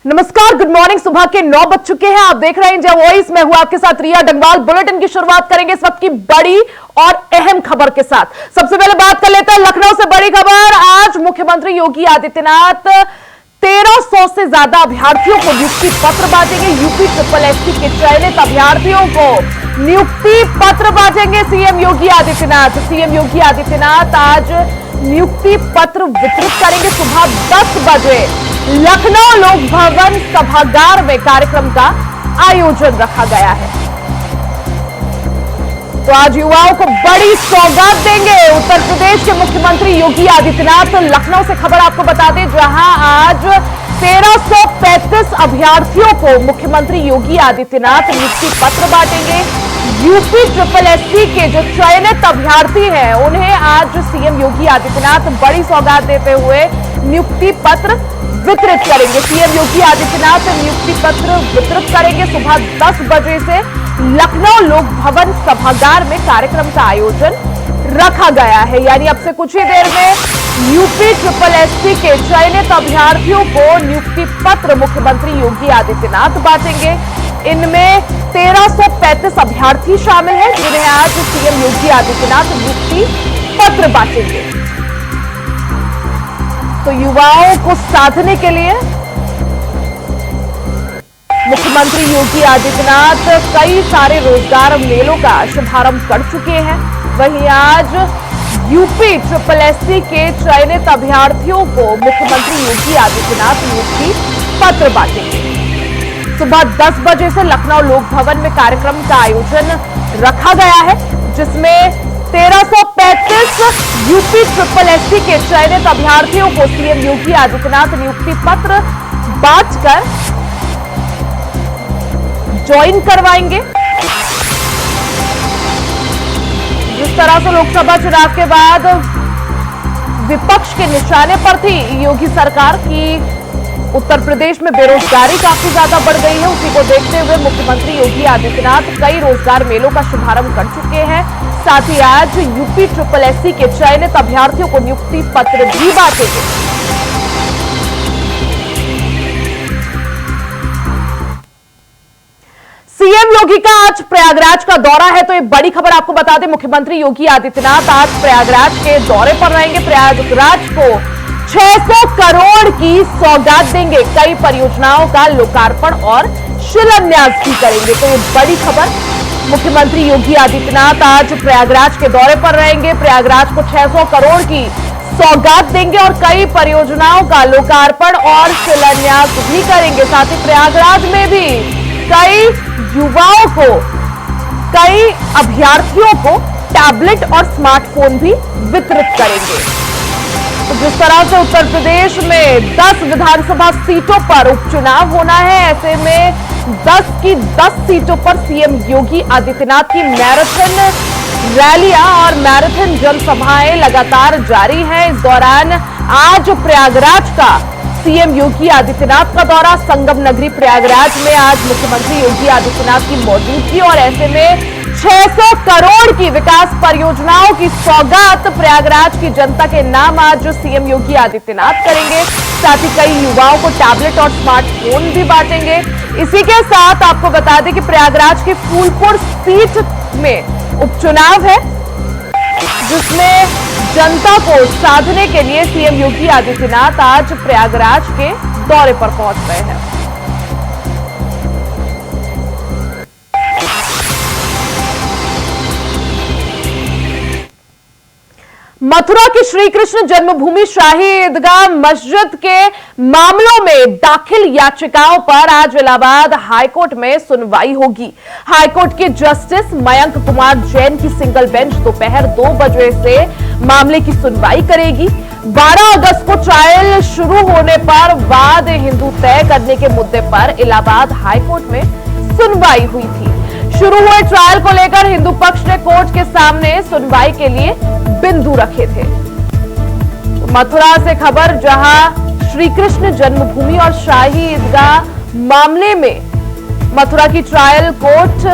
नमस्कार, good morning. सुबह के 9 बज चुके हैं। आप देख रहे हैं इंडिया वॉइस। मैं हूं आपके साथ रिया डंगवाल। बुलेटिन की शुरुआत करेंगे इस वक्त की बड़ी और अहम खबर के साथ। सबसे पहले बात कर लेते हैं लखनऊ से बड़ी खबर। आज मुख्यमंत्री योगी आदित्यनाथ 1300 से ज्यादा अभ्यर्थियों को नियुक्ति पत्र बांटेंगे। यूपी SSSC के चयनित अभ्यर्थियों को नियुक्ति पत्र बांटेंगे सीएम योगी आदित्यनाथ। सीएम योगी आदित्यनाथ आज नियुक्ति पत्र वितरित करेंगे। सुबह 10 बजे लखनऊ लोक भवन सभागार में कार्यक्रम का आयोजन रखा गया है। तो आज युवाओं को बड़ी सौगात देंगे उत्तर प्रदेश के मुख्यमंत्री योगी आदित्यनाथ। लखनऊ से खबर आपको बता दें, जहां आज 1335 अभ्यर्थियों को मुख्यमंत्री योगी आदित्यनाथ नियुक्ति पत्र बांटेंगे। यूपी SSSC के जो चयनित अभ्यर्थी हैं, उन्हें आज सीएम योगी आदित्यनाथ बड़ी सौगात देते हुए नियुक्ति पत्र वितरित करेंगे। सीएम योगी आदित्यनाथ नियुक्ति पत्र वितरित करेंगे। सुबह 10 बजे से लखनऊ लोक भवन सभागार में कार्यक्रम का आयोजन रखा गया है। यानी अब से कुछ ही देर में यूपी SSSC के चयनित अभ्यर्थियों को नियुक्ति पत्र मुख्यमंत्री योगी आदित्यनाथ बांटेंगे। इनमें 1335 अभ्यर्थी शामिल हैं, जिन्हें आज सीएम योगी आदित्यनाथ नियुक्ति पत्र बांटेंगे। तो युवाओं को साधने के लिए मुख्यमंत्री योगी आदित्यनाथ कई सारे रोजगार मेलों का शुभारंभ कर चुके हैं। वहीं आज यूपी SSSC के चयनित अभ्यर्थियों को मुख्यमंत्री योगी आदित्यनाथ नियुक्ति पत्र बांटेंगे। सुबह 10 बजे से लखनऊ लोक भवन में कार्यक्रम का आयोजन रखा गया है, जिसमें 1335 यूपी SSSC के चयनित अभ्यर्थियों को सीएम योगी आदित्यनाथ नियुक्ति पत्र बांटकर ज्वाइन करवाएंगे। जिस तरह से लोकसभा चुनाव के बाद विपक्ष के निशाने पर थी योगी सरकार की, उत्तर प्रदेश में बेरोजगारी काफी ज्यादा बढ़ गई है। उसी को देखते हुए मुख्यमंत्री योगी आदित्यनाथ कई रोजगार मेलों का शुभारंभ कर चुके हैं। साथ ही आज यूपी SSSC के चयनित अभ्यर्थियों को नियुक्ति पत्र भी बांटेंगे। सीएम योगी का आज प्रयागराज का दौरा है। तो ये बड़ी खबर आपको बता दें, मुख्यमंत्री योगी आदित्यनाथ आज प्रयागराज के दौरे पर रहेंगे। प्रयागराज को 600 करोड़ की सौगात देंगे। कई परियोजनाओं का लोकार्पण और शिलान्यास भी करेंगे। तो ये बड़ी खबर, मुख्यमंत्री योगी आदित्यनाथ आज प्रयागराज के दौरे पर रहेंगे। प्रयागराज को 600 करोड़ की सौगात देंगे और कई परियोजनाओं का लोकार्पण और शिलान्यास भी करेंगे। साथ ही प्रयागराज में भी कई युवाओं को, कई अभ्यर्थियों को टैबलेट और स्मार्टफोन भी वितरित करेंगे। तो जिस तरह से उत्तर प्रदेश में 10 विधानसभा सीटों पर उपचुनाव होना है, ऐसे में 10 की 10 सीटों पर सीएम योगी आदित्यनाथ की मैराथन रैलियां और मैराथन जनसभाएं लगातार जारी हैं। इस दौरान आज प्रयागराज का सीएम योगी आदित्यनाथ का दौरा, संगम नगरी प्रयागराज में आज मुख्यमंत्री योगी आदित्यनाथ की मौजूदगी और ऐसे में 600 करोड़ की विकास परियोजनाओं की सौगात प्रयागराज की जनता के नाम आज सीएम योगी आदित्यनाथ करेंगे। साथ ही कई युवाओं को टैबलेट और स्मार्टफोन भी बांटेंगे। इसी के साथ आपको बता दें कि प्रयागराज की फूलपुर सीट में उपचुनाव है, जिसमें जनता को साधने के लिए सीएम योगी आदित्यनाथ आज प्रयागराज के दौरे पर पहुंच रहे हैं। मथुरा की श्री कृष्ण जन्मभूमि शाही ईदगाह मस्जिद के मामलों में दाखिल याचिकाओं पर आज इलाहाबाद हाईकोर्ट में सुनवाई होगी। हाईकोर्ट के जस्टिस मयंक कुमार जैन की सिंगल बेंच दोपहर 2 बजे से मामले की सुनवाई करेगी। 12 अगस्त को ट्रायल शुरू होने पर वाद हिंदू तय करने के मुद्दे पर इलाहाबाद हाईकोर्ट में सुनवाई हुई थी। शुरू हुए ट्रायल को लेकर हिंदू पक्ष ने कोर्ट के सामने सुनवाई के लिए बिंदु रखे थे। मथुरा से खबर, जहां श्री कृष्ण जन्मभूमि और शाही ईदगाह मामले में मथुरा की ट्रायल कोर्ट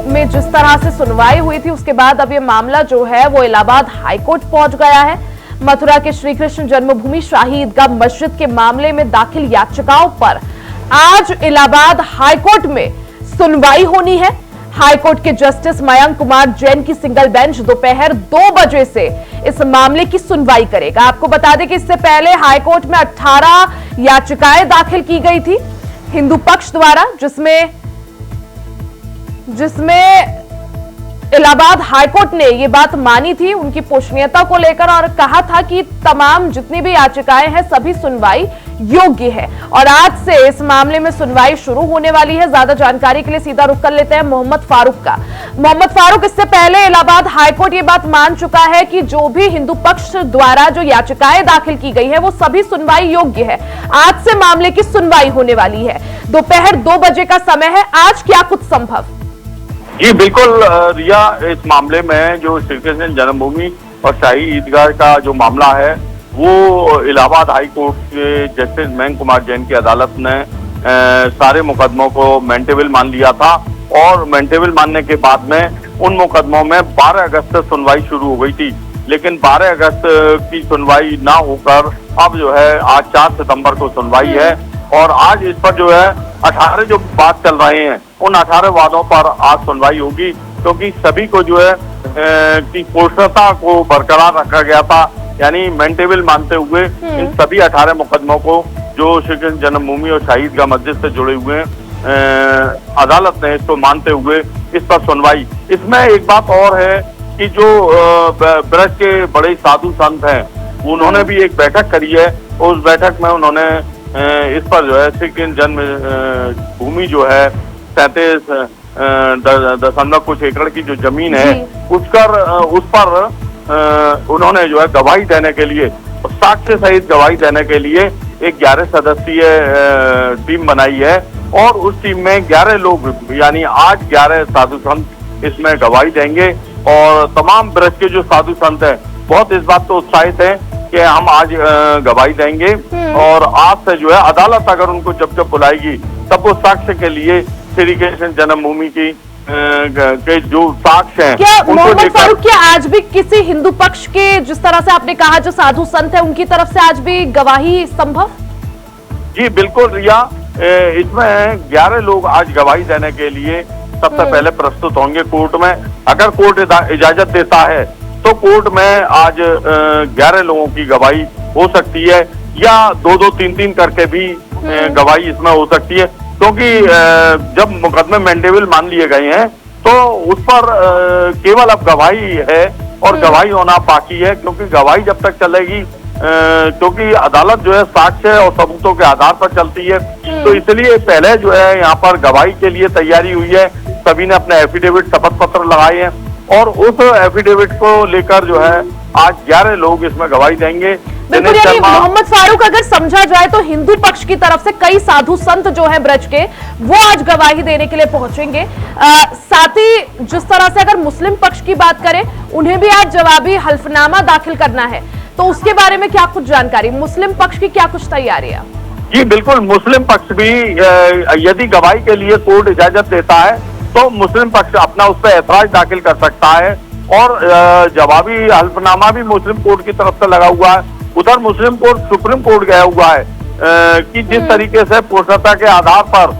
में जिस तरह से सुनवाई हुई थी, उसके बाद अब ये मामला जो है वो इलाहाबाद हाईकोर्ट पहुंच गया है। मथुरा के श्री कृष्ण जन्मभूमि शाही ईदगाह मस्जिद के मामले में दाखिल याचिकाओं पर आज इलाहाबाद हाईकोर्ट में सुनवाई होनी है। हाईकोर्ट के जस्टिस मयंक कुमार जैन की सिंगल बेंच दोपहर 2 बजे से इस मामले की सुनवाई करेगा। आपको बता दें कि इससे पहले हाईकोर्ट में 18 याचिकाएं दाखिल की गई थी हिंदू पक्ष द्वारा, जिसमें इलाहाबाद हाईकोर्ट ने यह बात मानी थी उनकी पोषणीयता को लेकर और कहा था कि तमाम जितनी भी याचिकाएं हैं सभी सुनवाई योग्य है। और आज से इस मामले में सुनवाई शुरू होने वाली है। ज्यादा जानकारी के लिए सीधा रुख कर लेते हैं मोहम्मद फारूक का। मोहम्मद फारूक, इससे पहले इलाहाबाद हाईकोर्ट ये बात मान चुका है कि जो भी हिंदू पक्ष द्वारा जो याचिकाएं दाखिल की गई है वो सभी सुनवाई योग्य है। आज से मामले की सुनवाई होने वाली है। दोपहर 2 बजे का समय है। आज क्या कुछ संभव? जी बिल्कुल रिया, इस मामले में जो श्री कृष्ण जन्मभूमि और शाही ईदगाह का जो मामला है वो इलाहाबाद हाई कोर्ट के जस्टिस मयंक कुमार जैन की अदालत ने सारे मुकदमों को मेंटेबल मान लिया था और मेंटेबल मानने के बाद में उन मुकदमों में 12 अगस्त से सुनवाई शुरू हो गई थी। लेकिन 12 अगस्त की सुनवाई ना होकर अब जो है आज 4 सितंबर को सुनवाई है और आज इस पर जो है 18 जो बात चल रहे हैं उन 18 वादों पर आज सुनवाई होगी, क्योंकि सभी को जो है की पोषणता को बरकरार रखा गया था, यानी मेंटेबल मानते हुए इन सभी 18 मुकदमों को जो श्री कृष्ण जन्मभूमि और शाही ईदगाह मस्जिद से जुड़े हुए हैं अदालत ने इसको मानते हुए इस पर सुनवाई। इसमें एक बात और है कि जो ब्रज के बड़े साधु संत हैं उन्होंने भी एक बैठक करी है। उस बैठक में उन्होंने इस पर जो है श्री कृष्ण जन्म भूमि जो है 37 कुछ एकड़ की जो जमीन है उस पर उन्होंने जो है गवाही देने के लिए, साक्ष्य सहित गवाही देने के लिए एक 11 सदस्यीय टीम बनाई है और उस टीम में 11 लोग यानी आज 11 साधु संत इसमें गवाही देंगे। और तमाम ब्रज के जो साधु संत हैं बहुत इस बात तो उत्साहित हैं कि हम आज गवाही देंगे और आज से जो है अदालत अगर उनको जब बुलाएगी तब वो साक्ष्य के लिए श्री कृष्ण जन्मभूमि की के जो साक्ष्य हैं क्या मोहम्मद फारूक, क्या आज भी किसी हिंदू पक्ष के, जिस तरह से आपने कहा जो साधु संत है उनकी तरफ से आज भी गवाही संभव? जी बिल्कुल रिया, इसमें 11 लोग आज गवाही देने के लिए सबसे पहले प्रस्तुत होंगे कोर्ट में। अगर कोर्ट इजाजत देता है तो कोर्ट में आज 11 लोगों की गवाही हो सकती है या 2-2, 3-3 करके भी गवाही इसमें हो सकती है, क्योंकि जब मुकदमे मेंटेबल मान लिए गए हैं तो उस पर केवल अब गवाही है और गवाही होना बाकी है, क्योंकि गवाही जब तक चलेगी क्योंकि अदालत जो है साक्ष्य और सबूतों के आधार पर चलती है, तो इसलिए पहले जो है यहाँ पर गवाही के लिए तैयारी हुई है। सभी ने अपने एफिडेविट शपथ पत्र लगाए हैं और उस एफिडेविट को लेकर जो है आज 11 लोग इसमें गवाही देंगे। बिल्कुल, यानी मोहम्मद फारूक, अगर समझा जाए तो हिंदू पक्ष की तरफ से कई साधु संत जो हैं ब्रज के वो आज गवाही देने के लिए पहुंचेंगे। साथ ही जिस तरह से अगर मुस्लिम पक्ष की बात करें उन्हें भी आज जवाबी हल्फनामा दाखिल करना है, तो उसके बारे में क्या कुछ जानकारी, मुस्लिम पक्ष की क्या कुछ तैयारियां? जी बिल्कुल, मुस्लिम पक्ष भी यदि गवाही के लिए कोर्ट इजाजत देता है तो मुस्लिम पक्ष अपना उस पर ऐतराज दाखिल कर सकता है और जवाबी हल्फनामा भी मुस्लिम कोर्ट की तरफ से लगा हुआ है। उधर मुस्लिम कोर्ट सुप्रीम कोर्ट गया हुआ है कि जिस तरीके से पोषणता के आधार पर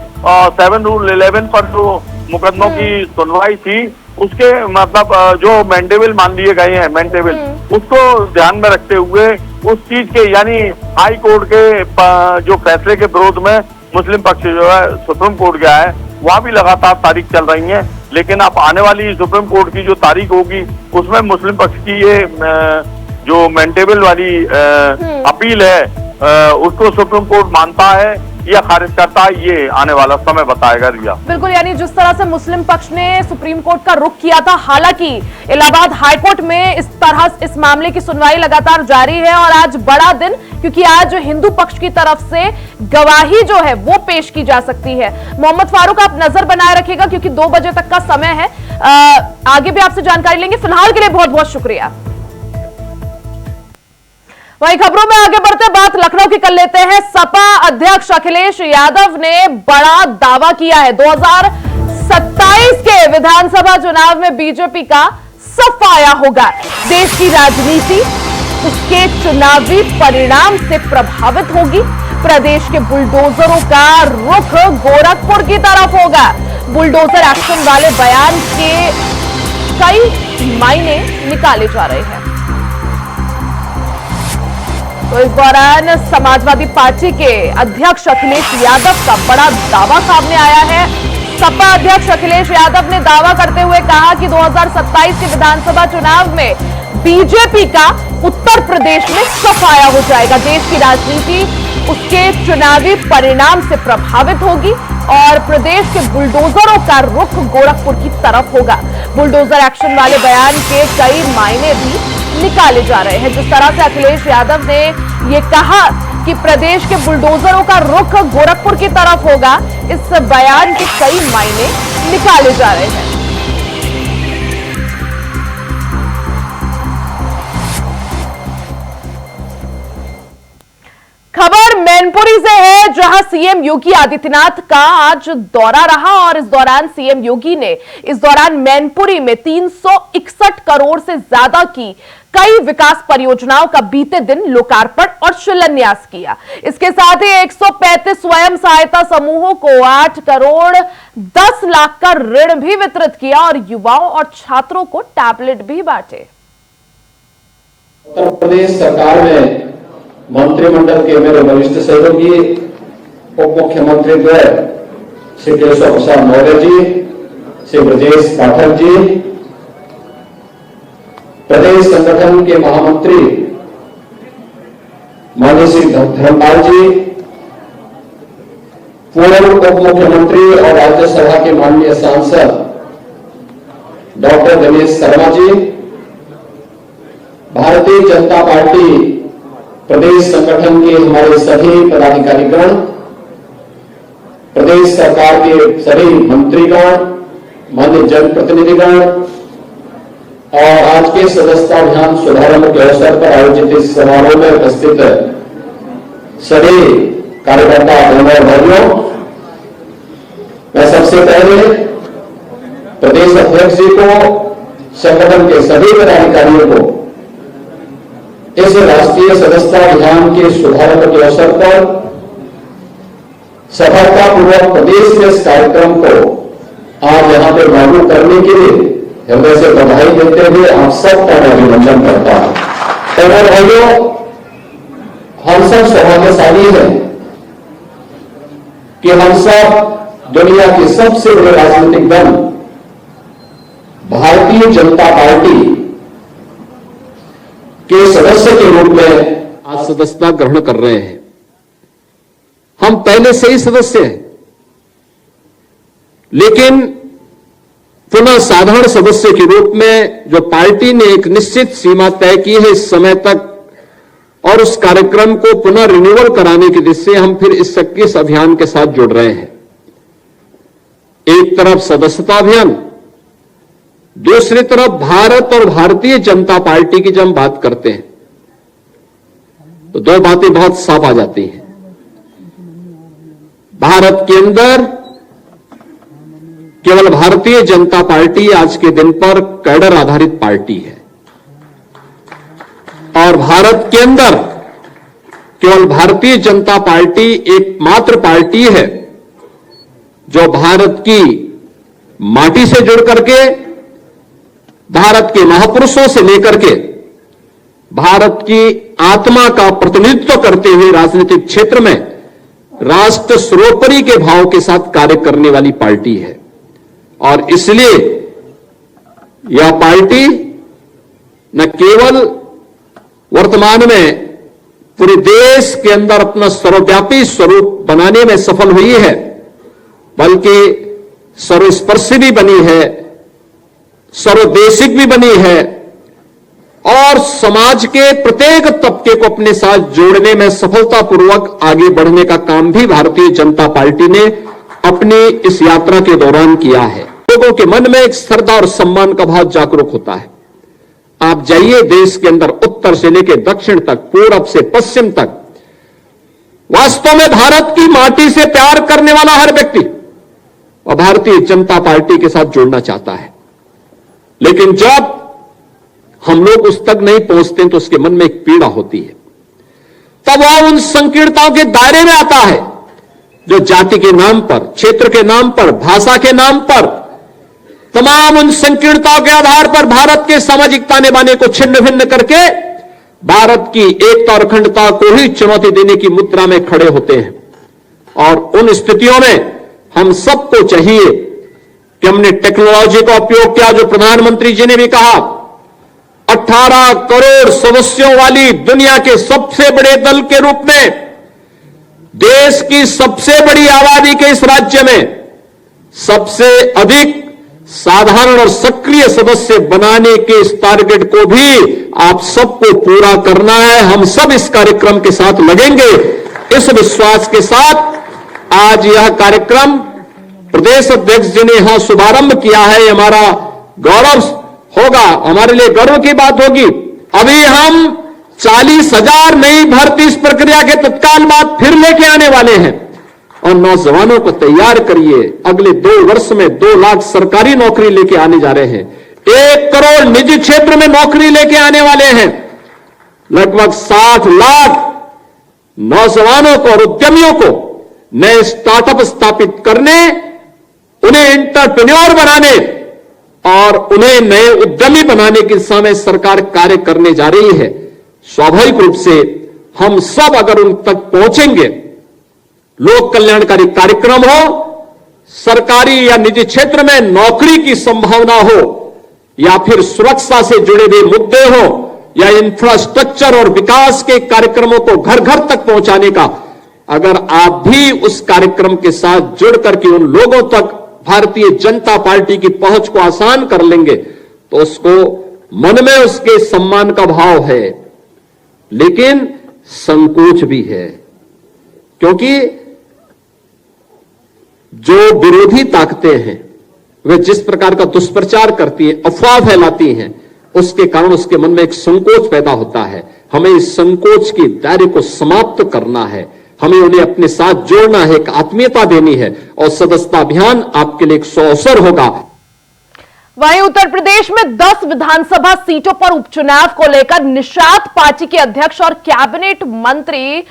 7 रूल 11 पर जो मुकदमों की सुनवाई थी उसके मतलब जो मेंटेबल मान लिए गए हैं मेंटेबल, उसको ध्यान में रखते हुए उस चीज के यानी हाई कोर्ट के जो फैसले के विरोध में मुस्लिम पक्ष जो है सुप्रीम कोर्ट गया है, वहाँ भी लगातार तारीख चल रही है। लेकिन अब आने वाली सुप्रीम कोर्ट की जो तारीख होगी उसमें मुस्लिम पक्ष की ये जो मेंटेबल वाली अपील है उसको सुप्रीम कोर्ट मानता है या खारिज करता है, ये आने वाला समय बताएगा रिया। बिल्कुल, यानी जिस तरह से मुस्लिम पक्ष ने सुप्रीम कोर्ट का रुख किया था, हालांकि इलाहाबाद हाईकोर्ट में इस तरह इस मामले की सुनवाई लगातार जारी है और आज बड़ा दिन, क्योंकि आज हिंदू पक्ष की तरफ से गवाही जो है वो पेश की जा सकती है। मोहम्मद फारूक, आप नजर बनाए रखिएगा क्योंकि 2 बजे तक का समय है, आगे भी आपसे जानकारी लेंगे। फिलहाल के लिए बहुत बहुत शुक्रिया। वहीं खबरों में आगे बढ़ते बात लखनऊ की कर लेते हैं। सपा अध्यक्ष अखिलेश यादव ने बड़ा दावा किया है, 2027 के विधानसभा चुनाव में बीजेपी का सफाया होगा। देश की राजनीति उसके चुनावी परिणाम से प्रभावित होगी। प्रदेश के बुलडोजरों का रुख गोरखपुर की तरफ होगा। बुलडोजर एक्शन वाले बयान के कई मायने निकाले जा रहे हैं। तो इस दौरान समाजवादी पार्टी के अध्यक्ष अखिलेश यादव का बड़ा दावा सामने आया है। सपा अध्यक्ष अखिलेश यादव ने दावा करते हुए कहा कि 2027 के विधानसभा चुनाव में बीजेपी का उत्तर प्रदेश में सफाया हो जाएगा। देश की राजनीति उसके चुनावी परिणाम से प्रभावित होगी और प्रदेश के बुलडोजरों का रुख गोरखपुर की तरफ होगा। बुलडोजर एक्शन वाले बयान के कई मायने भी निकाले जा रहे हैं। जिस तरह से अखिलेश यादव ने ये कहा कि प्रदेश के बुलडोजरों का रुख गोरखपुर की तरफ होगा, इस बयान के कई मायने निकाले जा रहे हैं। खबर मैनपुरी से है, जहां सीएम योगी आदित्यनाथ का आज दौरा रहा और इस दौरान सीएम योगी ने मैनपुरी में 361 करोड़ से ज्यादा की कई विकास परियोजनाओं का बीते दिन लोकार्पण और शिलान्यास किया। इसके साथ ही 135 स्वयं सहायता समूहों को 8 करोड़ 10 लाख का ऋण भी वितरित किया और युवाओं और छात्रों को टैबलेट भी बांटे। उत्तर प्रदेश सरकार में मंत्रिमंडल के मेरे वरिष्ठ सहयोगी उप मुख्यमंत्री श्री केशव प्रसाद मौर्य जी, श्री ब्रजेश पाठक जी, प्रदेश संगठन के महामंत्री माननीय श्री धर्मपाल जी, पूर्व उप मुख्यमंत्री और राज्यसभा के माननीय सांसद डॉक्टर दिनेश शर्मा जी, भारतीय जनता पार्टी प्रदेश संगठन के हमारे सभी पदाधिकारीगण, प्रदेश सरकार के सभी मंत्रीगण, माननीय जनप्रतिनिधिगण और आज के सदस्यता अभियान शुभारंभ के अवसर पर आयोजित इस समारोह में उपस्थित सभी कार्यकर्ता बहनों भाइयों, मैं सबसे पहले प्रदेश अध्यक्ष जी को, संगठन के सभी पदाधिकारियों को इस राष्ट्रीय सदस्यता अभियान के शुभारंभ के अवसर पर सफलतापूर्वक प्रदेश में इस कार्यक्रम को आज यहां पर लागू करने के लिए हृदय से बधाई देते हुए आप सबका मैं अभिनंदन करता हूं। और भाइयों, हम सब सौभाग्यशाली हैं कि हम सब दुनिया के सबसे बड़े राजनीतिक दल भारतीय जनता पार्टी के सदस्य के रूप में आज सदस्यता ग्रहण कर रहे हैं। हम पहले से ही सदस्य हैं, लेकिन पुनः साधारण सदस्य के रूप में जो पार्टी ने एक निश्चित सीमा तय की है इस समय तक, और उस कार्यक्रम को पुनः रिन्यूअल कराने की दिशा से हम फिर इस 21 अभियान के साथ जुड़ रहे हैं। एक तरफ सदस्यता अभियान, दूसरी तरफ भारत और भारतीय जनता पार्टी की जब हम बात करते हैं तो दो बातें बहुत साफ आ जाती हैं। भारत के अंदर केवल भारतीय जनता पार्टी आज के दिन पर कैडर आधारित पार्टी है और भारत के अंदर केवल भारतीय जनता पार्टी एकमात्र पार्टी है जो भारत की माटी से जुड़ करके, भारत के महापुरुषों से लेकर के भारत की आत्मा का प्रतिनिधित्व करते हुए राजनीतिक क्षेत्र में राष्ट्र सर्वोपरि के भाव के साथ कार्य करने वाली पार्टी है। और इसलिए यह पार्टी न केवल वर्तमान में पूरे देश के अंदर अपना सर्वव्यापी स्वरूप बनाने में सफल हुई है, बल्कि सर्वस्पर्शी भी बनी है, सर्वदेशिक भी बनी है और समाज के प्रत्येक तबके को अपने साथ जोड़ने में सफलतापूर्वक आगे बढ़ने का काम भी भारतीय जनता पार्टी ने अपनी इस यात्रा के दौरान किया है। लोगों के मन में एक श्रद्धा और सम्मान का भाव जागरूक होता है। आप जाइए देश के अंदर, उत्तर से लेकर दक्षिण तक, पूरब से पश्चिम तक, वास्तव में भारत की माटी से प्यार करने वाला हर व्यक्ति और भारतीय जनता पार्टी के साथ जुड़ना चाहता है। लेकिन जब हम लोग उस तक नहीं पहुंचते तो उसके मन में एक पीड़ा होती है। तब वह उन संकीर्णताओं के दायरे में आता है जो जाति के नाम पर, क्षेत्र के नाम पर, भाषा के नाम पर, तमाम उन संकीर्णताओं के आधार पर भारत के सामाजिक ताने बाने को छिन्न भिन्न करके भारत की एकता और अखंडता को ही चुनौती देने की मुद्रा में खड़े होते हैं। और उन स्थितियों में हम सबको चाहिए कि हमने टेक्नोलॉजी का उपयोग किया, जो प्रधानमंत्री जी ने भी कहा। 18 करोड़ सदस्यों वाली दुनिया के सबसे बड़े दल के रूप में देश की सबसे बड़ी आबादी के इस राज्य में सबसे अधिक साधारण और सक्रिय सदस्य बनाने के इस टारगेट को भी आप सबको पूरा करना है। हम सब इस कार्यक्रम के साथ लगेंगे। इस विश्वास के साथ आज यह कार्यक्रम प्रदेश अध्यक्ष जी ने यहां शुभारंभ किया है। हमारा गौरव होगा, हमारे लिए गर्व की बात होगी। अभी हम 40,000 नई भर्ती इस प्रक्रिया के तत्काल बाद फिर लेके आने वाले हैं और नौजवानों को तैयार करिए। अगले 2 वर्ष में 2 लाख सरकारी नौकरी लेके आने जा रहे हैं। 1 करोड़ निजी क्षेत्र में नौकरी लेके आने वाले हैं। लगभग 60 लाख नौजवानों को और उद्यमियों को नए स्टार्टअप स्थापित करने, उन्हें एंटरप्रेन्योर बनाने और उन्हें नए उद्यमी बनाने की दिशा में सरकार कार्य करने जा रही है। स्वाभाविक रूप से हम सब अगर उन तक पहुंचेंगे, लोक कल्याणकारी कार्यक्रम हो, सरकारी या निजी क्षेत्र में नौकरी की संभावना हो, या फिर सुरक्षा से जुड़े हुए मुद्दे हो, या इंफ्रास्ट्रक्चर और विकास के कार्यक्रमों को घर घर तक पहुंचाने का, अगर आप भी उस कार्यक्रम के साथ जुड़ करके उन लोगों तक भारतीय जनता पार्टी की पहुंच को आसान कर लेंगे तो उसको मन में उसके सम्मान का भाव है, लेकिन संकोच भी है। क्योंकि जो विरोधी ताकतें हैं वे जिस प्रकार का दुष्प्रचार करती हैं, अफवाह फैलाती हैं, उसके कारण उसके मन में एक संकोच पैदा होता है। हमें इस संकोच के दायरे को समाप्त करना है, हमें उन्हें अपने साथ जोड़ना है, एक आत्मीयता देनी है और सदस्यता अभियान आपके लिए एक अवसर होगा। वहीं उत्तर प्रदेश में 10 विधानसभा सीटों पर उपचुनाव को लेकर निषाद पार्टी के अध्यक्ष और कैबिनेट मंत्री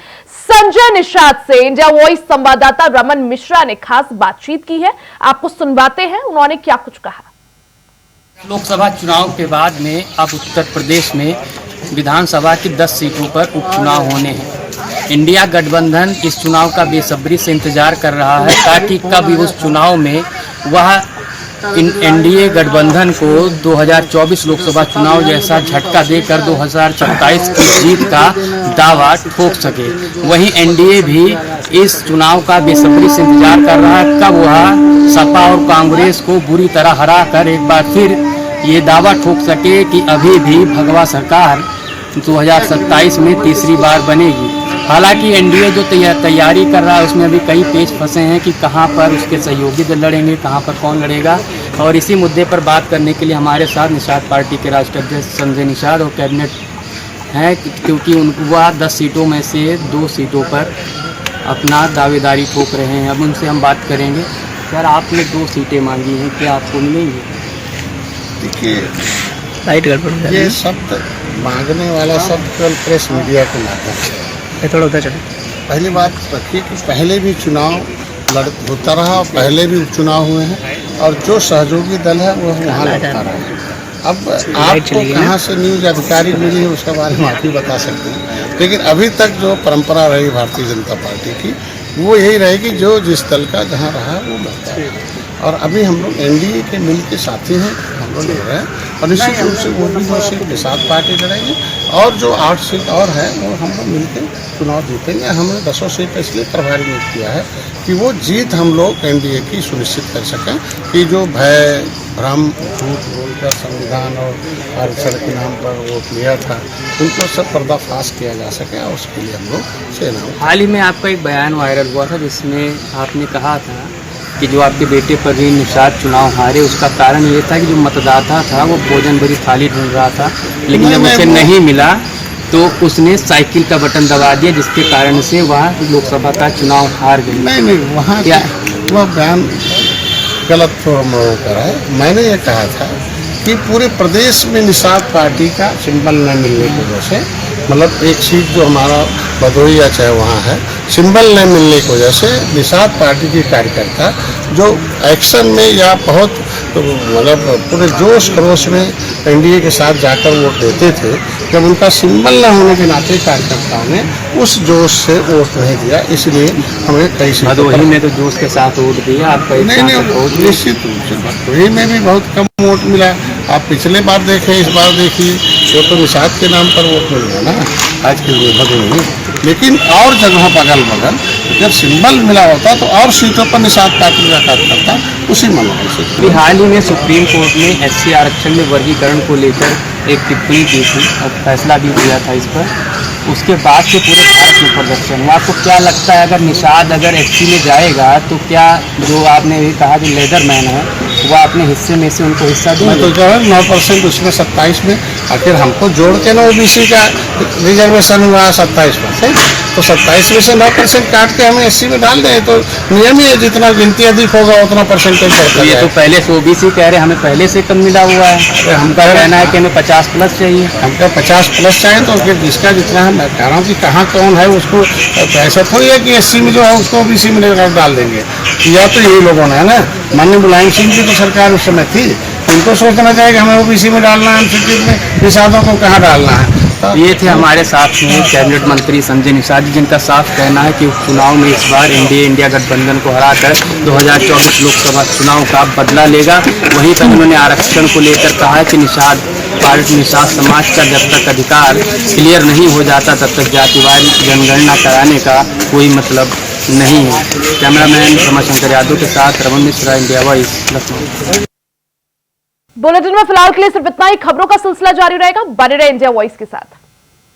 संजय निषाद से इंडिया वॉइस संवाददाता रमन मिश्रा ने खास बातचीत की है। आपको सुनवाते हैं उन्होंने क्या कुछ कहा। लोकसभा चुनाव के बाद में अब उत्तर प्रदेश में विधानसभा की 10 सीटों पर उपचुनाव होने हैं। इंडिया गठबंधन इस चुनाव का बेसब्री से इंतजार कर रहा है ताकि कब उस चुनाव में वह एनडीए गठबंधन को 2024 लोकसभा चुनाव जैसा झटका देकर 2027 की जीत का दावा ठोक सके। वहीं एनडीए भी इस चुनाव का बेसब्री से इंतजार कर रहा है कब वह सपा और कांग्रेस को बुरी तरह हरा कर एक बार फिर ये दावा ठोक सके कि अभी भी भगवा सरकार 2027 में तीसरी बार बनेगी। हालांकि एनडीए जो तैयारी कर रहा है उसमें अभी कई पेच फंसे हैं कि कहां पर उसके सहयोगी दल लड़ेंगे, कहां पर कौन लड़ेगा। और इसी मुद्दे पर बात करने के लिए हमारे साथ निषाद पार्टी के राष्ट्रीय अध्यक्ष संजय निषाद और कैबिनेट हैं, क्योंकि वह 10 सीटों में से 2 सीटों पर अपना दावेदारी ठोक रहे हैं। अब उनसे हम बात करेंगे। सर, आपने 2 सीटें मांगी हैं, क्या आपको मिलेंगी? देखिए, ये शब्द मांगने वाला शब्द केवल प्रेस मीडिया को लाता है। थोड़ा उधर चलो। पहली बात रखिए कि पहले भी चुनाव होता रहा, पहले भी उपचुनाव हुए हैं और जो सहयोगी दल है वो वहाँ लड़ता रहा है। अब आपको कहाँ से न्यूज अधिकारी मिली है उसके बारे में आप ही बता सकते हैं, लेकिन अभी तक जो परंपरा रही भारतीय जनता पार्टी की वो यही रहेगी जो जिस दल का जहाँ रहा वो लड़ता है। और अभी हम लोग एनडीए के मिल के साथी हैं, हम लोग लड़ रहे हैं और निश्चित रूप से वो भी 2 सीट के साथ पार्टी लड़ेंगे और जो 8 सीट और है वो हम लोग मिलकर चुनाव जीतेंगे। हमने 10 सीट इसलिए प्रभारी नियुक्त किया है कि वो जीत हम लोग एनडीए की सुनिश्चित कर सकें कि जो भय भ्रम झूठ बोलकर संविधान और आरक्षण के नाम पर वोट लिया था उनको सब पर्दाफाश किया जा सके और उसके लिए हम लोग सेना। हाल ही में आपका एक बयान वायरल हुआ था जिसमें आपने कहा था कि जो आपके बेटे परवीन निषाद चुनाव हारे उसका कारण ये था कि जो मतदाता था वो भोजन भरी थाली ढूंढ रहा था, लेकिन जब उसे नहीं मिला तो उसने साइकिल का बटन दबा दिया जिसके कारण से वह लोकसभा का चुनाव हार गई। नहीं, वहाँ क्या वह बयान गलत कर है। मैंने ये कहा था कि पूरे प्रदेश में निषाद पार्टी का सिंबल न मिलने की वजह से मतलब एक सीट जो हमारा भदोही या चाहे वहाँ है, सिंबल नहीं मिलने की वजह से निषाद पार्टी के कार्यकर्ता जो एक्शन में या बहुत मतलब पूरे जोश खरोश में एनडीए के साथ जाकर वोट देते थे, जब उनका सिंबल न होने के नाते कार्यकर्ताओं ने उस जोश से वोट नहीं दिया, इसलिए हमें कई भदोही में तो जोश के साथ वोट दिया आपका नहीं निश्चित रूप से भदोही में भी बहुत कम वोट मिला। आप पिछले बार देखें, इस बार देखिए, वो तो निषाद के नाम पर वोट मिल गया ना आज के भदोही में। लेकिन और जगहों पर अगल बगल जब सिंबल मिला होता तो और सीटों पर निषाद पार्टी का कार्यकर्ता उसी मनोबल से। हाल ही में सुप्रीम कोर्ट ने एससी आरक्षण में वर्गीकरण को लेकर एक टिप्पणी की थी और फैसला भी दिया था इस पर। उसके बाद से पूरे भारत में प्रदर्शन हुआ। आपको क्या लगता है अगर निषाद अगर एससी में जाएगा तो क्या जो आपने भी कहा जो लेदरमैन है वो अपने हिस्से में से उनको हिस्सा देंगे? मैं तो कह रहा हूँ 9% उसमें 27 में, आखिर हमको जोड़ के ना ओबीसी का रिजर्वेशन हुआ 27%, तो 27 में से 9% काट के हमें एससी में डाल दें तो नियम ही है, जितना गिनती अधिक होगा उतना परसेंटेज बढ़ता ये है। तो पहले से ओबीसी कह रहे हमें पहले से कम मिला हुआ है, हमका कहना है कि हमें 50+ चाहिए। हमको 50+ चाहिए तो फिर जिसका जितना है, मैं कह रहा हूँ कि कहाँ कौन है उसको ऐसा थोड़ी है कि एससी में जो है उसको ओबीसी में डाल देंगे। या तो यही लोगों ने है ना, माननीय मुलायम सिंह की तो सरकार उस समय थी, उनको सोचना चाहिए कि हमें ओबीसी में डालना है, अनुसूचित में निषादों को कहाँ डालना है। ये थे हमारे साथ में कैबिनेट मंत्री संजय निषाद जी, जिनका साफ कहना है कि उपचुनाव में इस बार इंडिया गठबंधन को हराकर 2024 लोकसभा चुनाव का बदला लेगा। वहीं पर उन्होंने आरक्षण को लेकर कहा है कि निषाद समाज का जब तक अधिकार क्लियर नहीं हो जाता तब तक जातिवार जनगणना कराने का कोई मतलब नहीं है। कैमरामैन रमाशंकर यादव के साथ Raman Mishra, India voice, Lucknow. Bulletin में फिलहाल के लिए सिर्फ इतना ही। खबरों का सिलसिला जारी रहेगा, बने रहे इंडिया वॉइस के साथ।